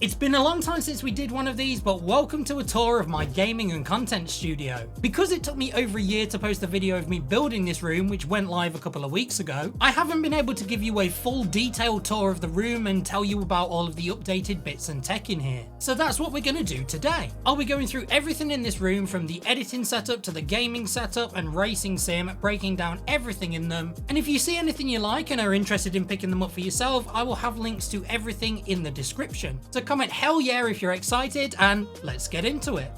It's been a long time since we did one of these, but welcome to a tour of my gaming and content studio. Because it took me over a year to post a video of me building this room, which went live a couple of weeks ago, I haven't been able to give you a full detailed tour of the room and tell you about all of the updated bits and tech in here. So that's what we're going to do today. I'll be going through everything in this room, from the editing setup to the gaming setup and racing sim, breaking down everything in them. And if you see anything you like and are interested in picking them up for yourself, I will have links to everything in the description. So comment hell yeah if you're excited, and let's get into it.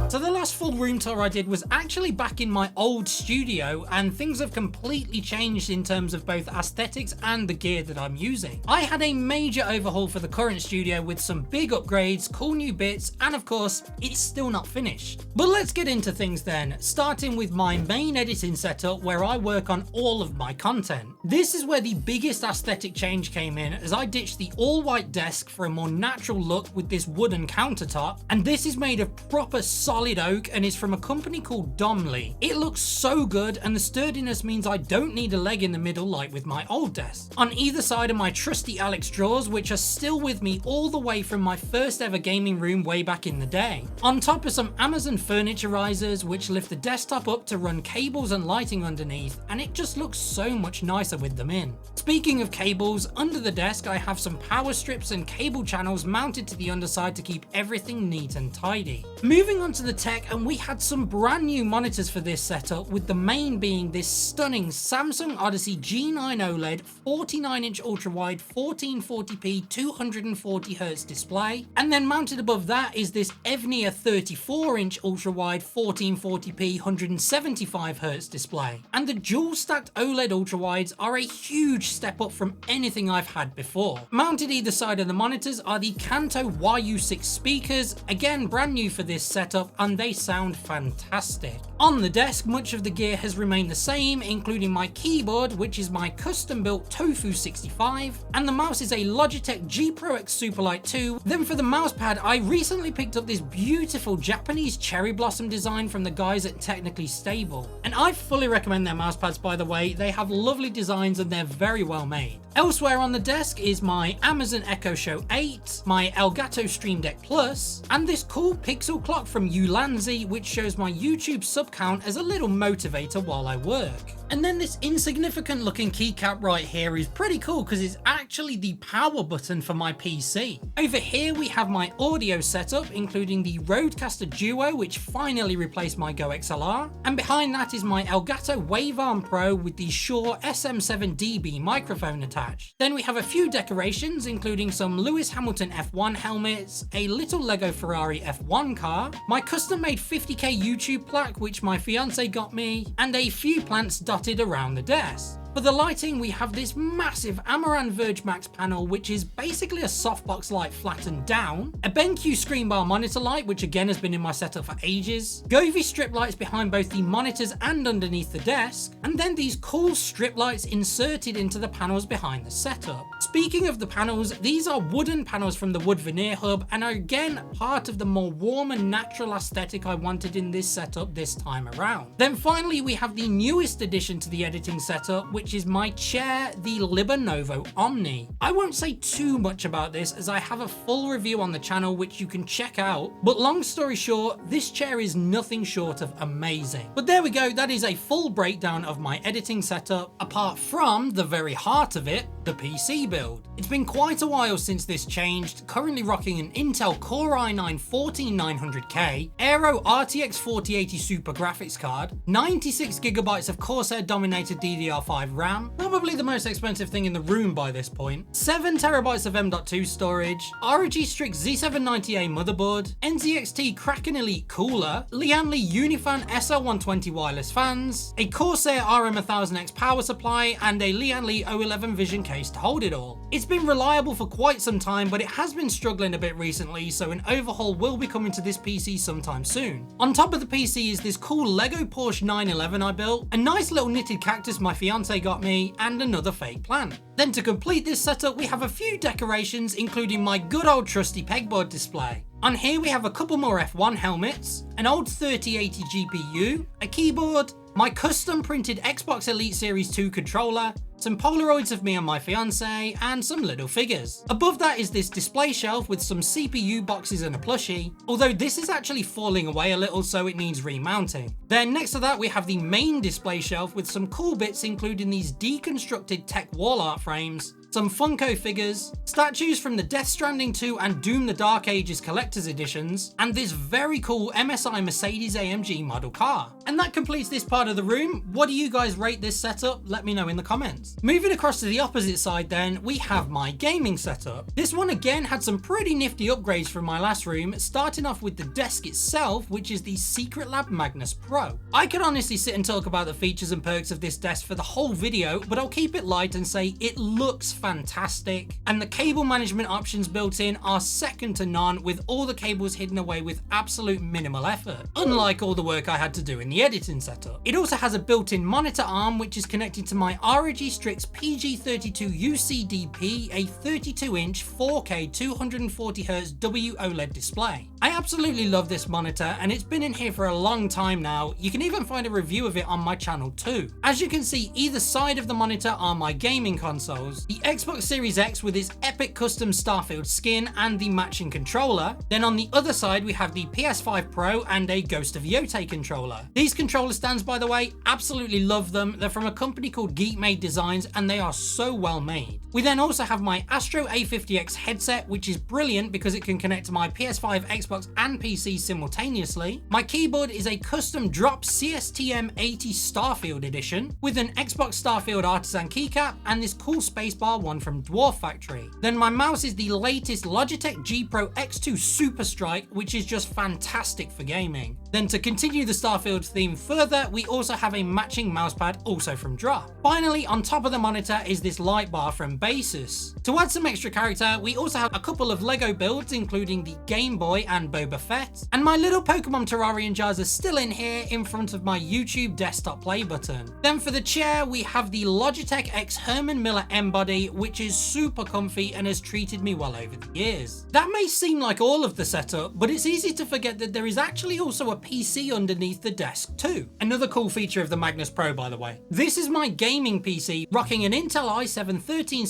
So the last full room tour I did was actually back in my old studio, and things have completely changed in terms of both aesthetics and the gear that I'm using. I had a major overhaul for the current studio with some big upgrades, cool new bits, and of course, it's still not finished. But let's get into things then, starting with my main editing setup where I work on all of my content. This is where the biggest aesthetic change came in, as I ditched the all-white desk for a more natural look with this wooden countertop, and this is made of proper solid oak and is from a company called Domley. It looks so good, and the sturdiness means I don't need a leg in the middle like with my old desk. On either side are my trusty Alex drawers, which are still with me all the way from my first ever gaming room way back in the day. On top are some Amazon furniture risers which lift the desktop up to run cables and lighting underneath, and it just looks so much nicer with them in. Speaking of cables, under the desk I have some power strips and cable channels mounted to the underside to keep everything neat and tidy. Moving on to the tech, and we had some brand new monitors for this setup, with the main being this stunning Samsung Odyssey G9 OLED 49-inch ultra-wide 1440p 240Hz display, and then mounted above that is this Evnia 34-inch ultra-wide 1440p 175Hz display. And the dual stacked OLED ultra-wides are a huge step up from anything I've had before. Mounted either side of the monitors are the Kanto YU6 speakers, again brand new for this setup, and they sound fantastic. On the desk, much of the gear has remained the same, including my keyboard, which is my custom built Tofu 65, and the mouse is a Logitech G Pro X Superlight 2. Then for the mousepad, I recently picked up this beautiful Japanese cherry blossom design from the guys at Technically Stable, and I fully recommend their mousepads, by the way. They have lovely designs and they're very well made. Elsewhere on the desk is my Amazon Echo Show 8, my Elgato Stream Deck Plus, and this cool pixel clock from Ulanzi, which shows my YouTube sub count as a little motivator while I work. And then this insignificant looking keycap right here is pretty cool because it's actually the power button for my PC. Over here we have my audio setup, including the Rodecaster Duo, which finally replaced my Go XLR, and behind that is my Elgato Wavearm Pro with the Shure SM7DB microphone attached. Then we have a few decorations, including some Lewis Hamilton F1 helmets, a little Lego Ferrari F1 car, my custom made 50k YouTube plaque which my fiance got me, and a few plants dotted around the desk. For the lighting, we have this massive Amaran Verge Max panel, which is basically a softbox light flattened down, a BenQ screen bar monitor light, which again has been in my setup for ages, Govee strip lights behind both the monitors and underneath the desk, and then these cool strip lights inserted into the panels behind the setup. Speaking of the panels, these are wooden panels from the Wood Veneer Hub, and are again part of the more warm and natural aesthetic I wanted in this setup this time around. Then finally we have the newest addition to the editing setup, which is my chair, the Libanovo Omni. I won't say too much about this as I have a full review on the channel which you can check out, but long story short, this chair is nothing short of amazing. But there we go, that is a full breakdown of my editing setup, apart from the very heart of it, the PC build. It's been quite a while since this changed, currently rocking an Intel Core i9-14900K, Aero RTX 4080 Super graphics card, 96GB of Corsair dominated DDR5 RAM, probably the most expensive thing in the room by this point, 7TB of M.2 storage, ROG Strix Z790A motherboard, NZXT Kraken Elite cooler, Lianli Unifan SL120 wireless fans, a Corsair RM1000X power supply, and a Lianli O11 Vision case to hold it all. It's been reliable for quite some time, but it has been struggling a bit recently, so an overhaul will be coming to this PC sometime soon. On top of the PC is this cool Lego Porsche 911 I built, a nice little knitted cactus my fiance got me, and another fake plant. Then to complete this setup, we have a few decorations, including my good old trusty pegboard display. On here we have a couple more F1 helmets, an old 3080 GPU, a keyboard, my custom printed Xbox Elite Series 2 controller, some Polaroids of me and my fiance, and some little figures. Above that is this display shelf with some CPU boxes and a plushie, although this is actually falling away a little so it needs remounting. Then next to that we have the main display shelf with some cool bits including these deconstructed tech wall art frames, some Funko figures, statues from the Death Stranding 2 and Doom the Dark Ages collector's editions, and this very cool MSI Mercedes-AMG model car. And that completes this part of the room. What do you guys rate this setup? Let me know in the comments. Moving across to the opposite side then, we have my gaming setup. This one again had some pretty nifty upgrades from my last room, starting off with the desk itself, which is the Secret Lab Magnus Pro. I could honestly sit and talk about the features and perks of this desk for the whole video, but I'll keep it light and say it looks fantastic, and the cable management options built in are second to none, with all the cables hidden away with absolute minimal effort, unlike all the work I had to do in the editing setup. It also has a built-in monitor arm which is connected to my ROG Strix PG32 UCDP, a 32-inch 4K 240Hz WOLED display. I absolutely love this monitor and it's been in here for a long time now. You can even find a review of it on my channel too. As you can see, either side of the monitor are my gaming consoles, the Xbox Series X with its epic custom Starfield skin and the matching controller. Then on the other side we have the PS5 Pro and a Ghost of Yotei controller. These controller stands, by the way, absolutely love them. They're from a company called Geek Made Designs and they are so well made. We then also have my Astro A50X headset, which is brilliant because it can connect to my PS5, Xbox and PC simultaneously. My keyboard is a custom drop CSTM80 Starfield edition with an Xbox Starfield Artisan keycap and this cool spacebar one from Dwarf Factory. Then my mouse is the latest Logitech G Pro X2 Super Strike, which is just fantastic for gaming. Then to continue the Starfield theme further, we also have a matching mousepad also from Drop. Finally, on top of the monitor is this light bar from Basis. To add some extra character, we also have a couple of Lego builds including the Game Boy and Boba Fett, and my little Pokemon terrarium jars are still in here in front of my YouTube desktop play button. Then for the chair, we have the Logitech X Herman Miller M-Body, which is super comfy and has treated me well over the years. That may seem like all of the setup, but it's easy to forget that there is actually also a PC underneath the desk too. Another cool feature of the Magnus Pro, by the way. This is my gaming PC, rocking an Intel i7 13700K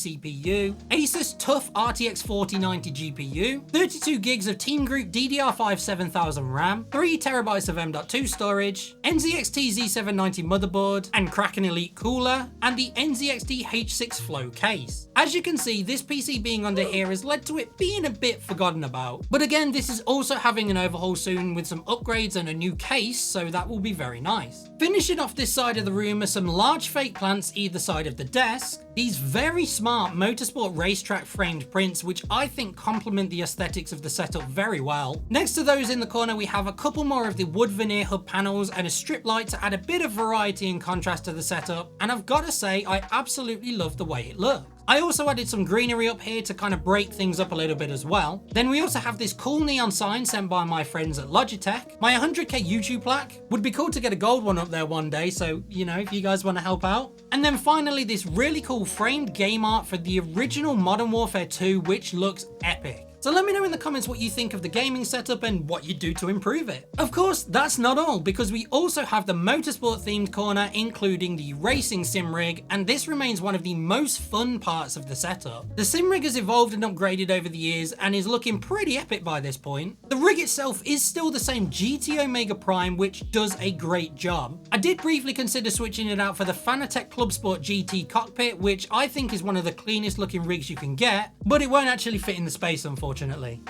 CPU, Asus TUF RTX 4090 GPU, 32 gigs of Team Group DDR5 7000 RAM, 3 terabytes of M.2 storage, NZXT Z790 motherboard, and Kraken Elite cooler, and the NZXT H6 Flow case. As you can see, this PC being under here has led to it being a bit forgotten about. But again, this is also having an overhaul soon with some upgrades and a new case, so that will be very nice. Finishing off this side of the room are some large fake plants either side of the desk, these very smart motorsport racetrack framed prints which I think complement the aesthetics of the setup very well. Next to those in the corner we have a couple more of the wood veneer hub panels and a strip light to add a bit of variety and contrast to the setup, and I've got to say I absolutely love the way it looks. I also added some greenery up here to kind of break things up a little bit as well. Then we also have this cool neon sign sent by my friends at Logitech. My 100k YouTube plaque. Would be cool to get a gold one up there one day, so you know, if you guys want to help out. And then finally this really cool framed game art for the original Modern Warfare 2, which looks epic. So let me know in the comments what you think of the gaming setup and what you do to improve it. Of course, that's not all, because we also have the motorsport themed corner, including the racing sim rig, and this remains one of the most fun parts of the setup. The sim rig has evolved and upgraded over the years and is looking pretty epic by this point. The rig itself is still the same GT Omega Prime, which does a great job. I did briefly consider switching it out for the Fanatec Club Sport GT cockpit, which I think is one of the cleanest looking rigs you can get, but it won't actually fit in the space unfortunately.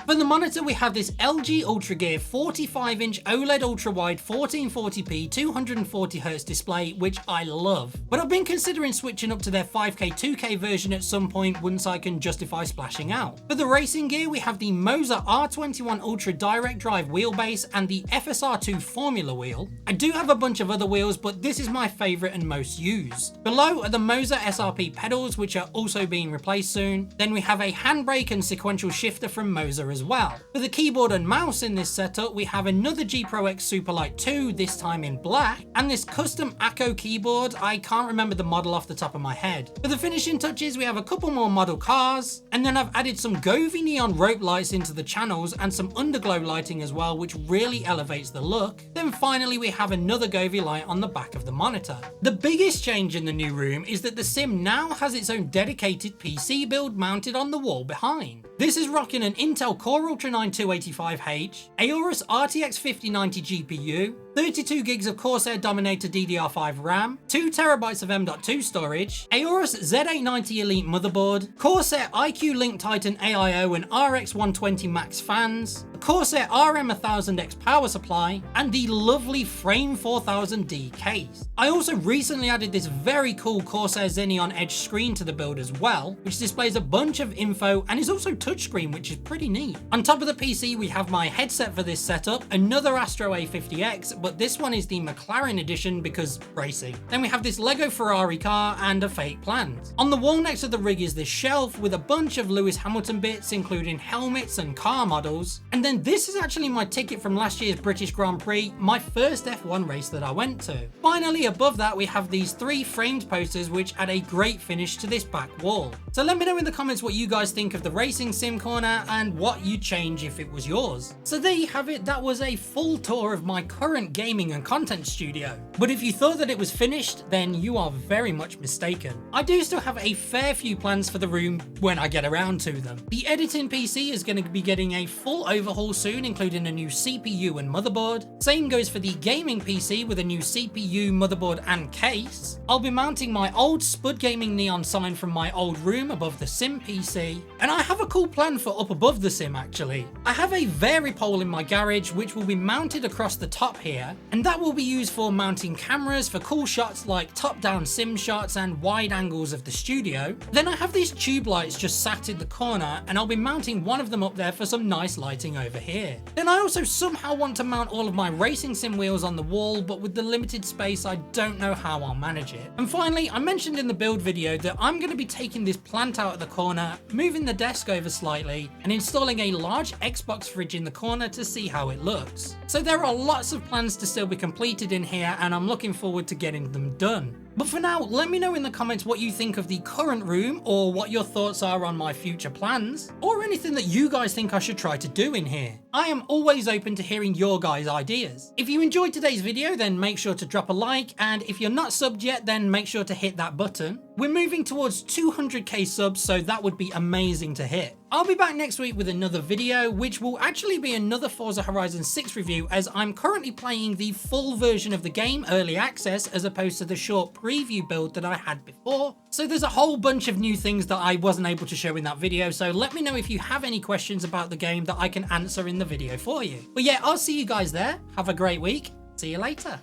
For the monitor we have this LG Ultra Gear 45-inch OLED ultra-wide 1440p 240Hz display, which I love. But I've been considering switching up to their 5K 2K version at some point once I can justify splashing out. For the racing gear we have the Moza R21 Ultra Direct Drive wheelbase and the FSR2 Formula wheel. I do have a bunch of other wheels, but this is my favourite and most used. Below are the Moza SRP pedals, which are also being replaced soon. Then we have a handbrake and sequential shifter from Moser as well. For the keyboard and mouse in this setup, we have another G Pro X Superlight 2, this time in black, and this custom Acco keyboard. I can't remember the model off the top of my head. For the finishing touches, we have a couple more model cars, and then I've added some Govee neon rope lights into the channels and some underglow lighting as well, which really elevates the look. Then finally, we have another Govee light on the back of the monitor. The biggest change in the new room is that the sim now has its own dedicated PC build mounted on the wall behind. This is rocking an Intel Core Ultra 9 285H, Aorus RTX 5090 GPU, 32 gigs of Corsair Dominator DDR5 RAM, 2 TB of M.2 storage, Aorus Z890 Elite motherboard, Corsair iQ Link Titan AIO and RX 120 Max fans, a Corsair RM1000X power supply, and the lovely Frame 4000D case. I also recently added this very cool Corsair Xeneon Edge screen to the build as well, which displays a bunch of info and is also touchscreen, which is pretty neat. On top of the PC, we have my headset for this setup, another Astro A50X, but this one is the McLaren edition because racing. Then we have this Lego Ferrari car and a fake plant. On the wall next to the rig is this shelf with a bunch of Lewis Hamilton bits, including helmets and car models. And then this is actually my ticket from last year's British Grand Prix, my first F1 race that I went to. Finally, above that, we have these 3 framed posters which add a great finish to this back wall. So let me know in the comments what you guys think of the racing sim corner and what you'd change if it was yours. So there you have it. That was a full tour of my current gaming and content studio. But if you thought that it was finished, then you are very much mistaken. I do still have a fair few plans for the room when I get around to them. The editing PC is going to be getting a full overhaul soon, including a new CPU and motherboard. Same goes for the gaming PC with a new CPU, motherboard and case. I'll be mounting my old Spudd gaming neon sign from my old room above the sim PC. And I have a cool plan for up above the sim actually. I have a Varipole in my garage which will be mounted across the top here, and that will be used for mounting cameras for cool shots like top-down sim shots and wide angles of the studio. Then I have these tube lights just sat in the corner, and I'll be mounting one of them up there for some nice lighting over here. Then I also somehow want to mount all of my racing sim wheels on the wall, but with the limited space I don't know how I'll manage it. And finally, I mentioned in the build video that I'm going to be taking this plant out of the corner, moving the desk over slightly, and installing a large Xbox fridge in the corner to see how it looks. So there are lots of plans to still be completed in here, and I'm looking forward to getting them done. But for now, let me know in the comments what you think of the current room, or what your thoughts are on my future plans, or anything that you guys think I should try to do in here. I am always open to hearing your guys' ideas. If you enjoyed today's video, then make sure to drop a like, and if you're not subbed yet, then make sure to hit that button. We're moving towards 200k subs, so that would be amazing to hit. I'll be back next week with another video, which will actually be another Forza Horizon 6 review, as I'm currently playing the full version of the game, early access, as opposed to the short preview build that I had before. So there's a whole bunch of new things that I wasn't able to show in that video, so let me know if you have any questions about the game that I can answer in the video for you. But yeah, I'll see you guys there. Have a great week. See you later.